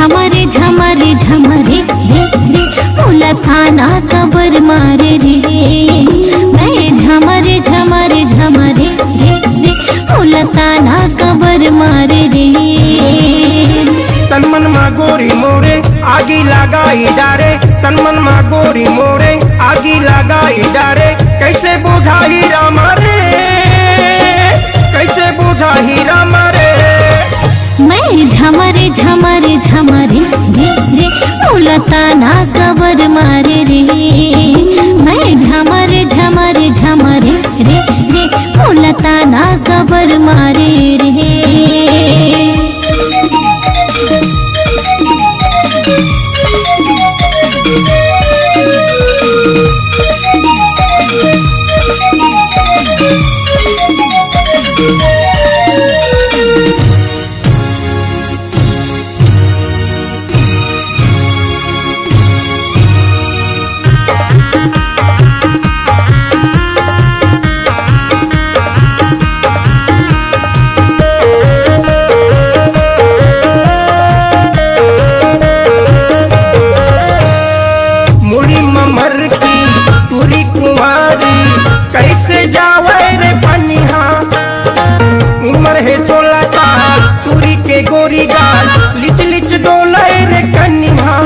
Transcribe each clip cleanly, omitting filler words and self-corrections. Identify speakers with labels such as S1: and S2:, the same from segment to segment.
S1: झमरे झमरे झमरे रे रे मोला ताना कबर मारे रे। मैं झमरे झमरे झमरे रे रे मोला ताना कबर मारे रे।
S2: तन मन मा गोरी मोरे आगी लगाई डारे, तन मन मा गोरी मोरे आगी लगाई डारे। कैसे बुझा हीरा मारे, कैसे बुझा हीरा मारे।
S1: मैं झमरे झमरे झमरे रे रे मोला ताना कबर मारे रे। मैं झमरे झमरे झमरे रे रे मोला ताना कबर मारे रे।
S2: कैसे जावे रे पनिहा, उम्र है 16 साल तुरी के गोरी गाल, लिच लिच डोले रे कनिहा।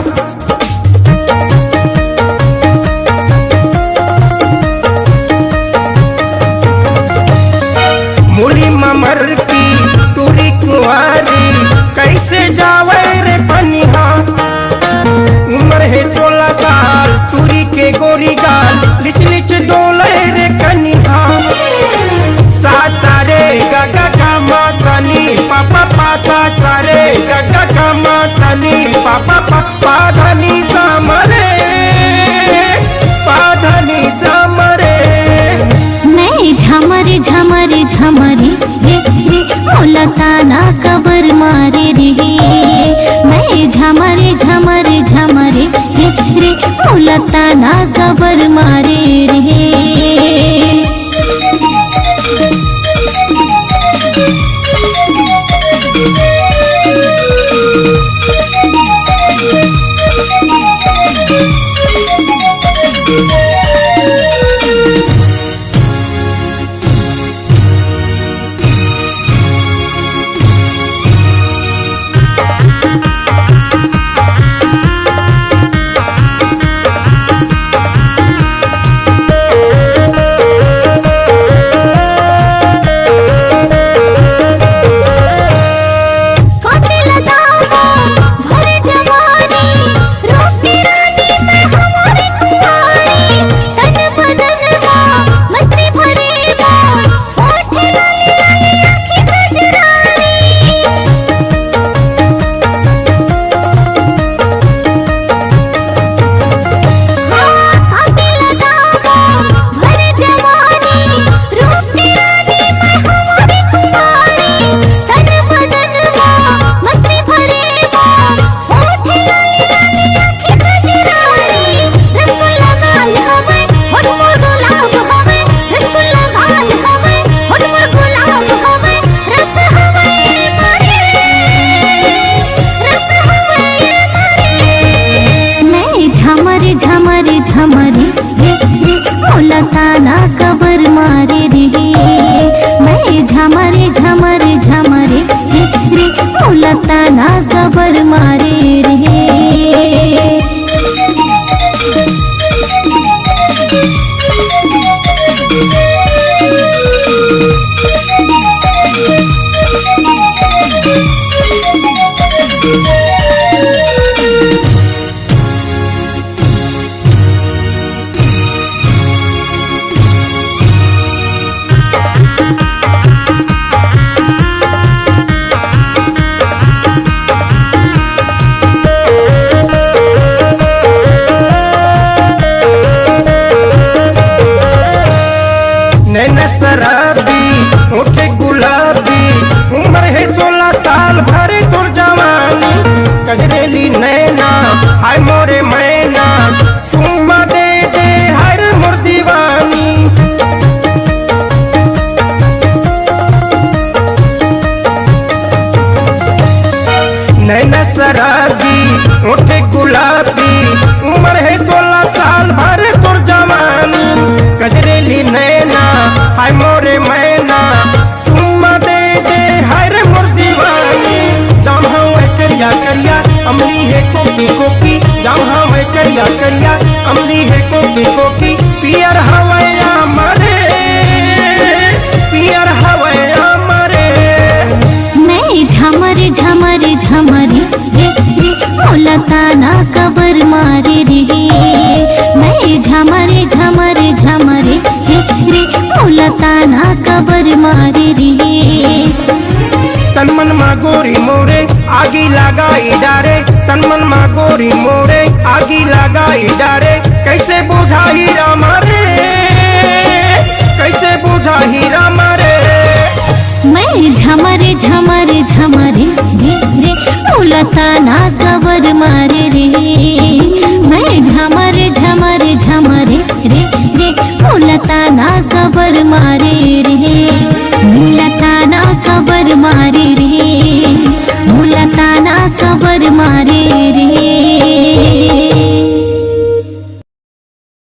S2: मुड़ी ममर की तुरी कुंवारी कैसे जावे रे पनिहा, उम्र है 16 साल तुरी के गोरी गाल, लिच लिच डोले रे कनिहा। सातारे गगा गमा तनी पापा पासा तारे गगा गमा तनी पापा पाधनी समरे, पाधनी समरे।
S1: मैं झमरे झमरे झमरे रे रे मोला ताना कबर मारे रे। मैं झमरे झमरे झमरे रे रे मोला ताना कबर मारे रे। झमरे झमरे रे रे मोला ताना कबर मारे रे। मैं झमरे झमरे झमरे रे रे मोला ताना कबर मारे रे।
S2: शराबी उठे गुलाबी, उम्र है 16 साल भरे तुर जवानी। कजरेली नैना हाय मोरे मैना, चुम्मा दे दे हर मोर दीवानी। नैना शराबी ओठे गुलाबी उम्र है 16 साल भर तुर जवानी कजरेली नैना हाय मोरे मैना चुम्मा दे दे हाय रे मोर दीवानी जाम है करिया करिया अमली है कोकी कोकी जाम है करिया करिया अमली है कोकी कोकी पियर हवैया मरे पियर हवैया मरे
S1: मैं झमरे झमरे झमरे रे रे मोला ताना कबर मारे रे मैं झमरे झमरे झमरे रे रे मोला ताना कबर मारे रे
S2: तन मन मा गोरी मोरे आगी लगाई डारे तन मन मा गोरी मोरे आगी लगाई डारे कैसे बुझा हीरा मारे कैसे बुझा हीरा मारे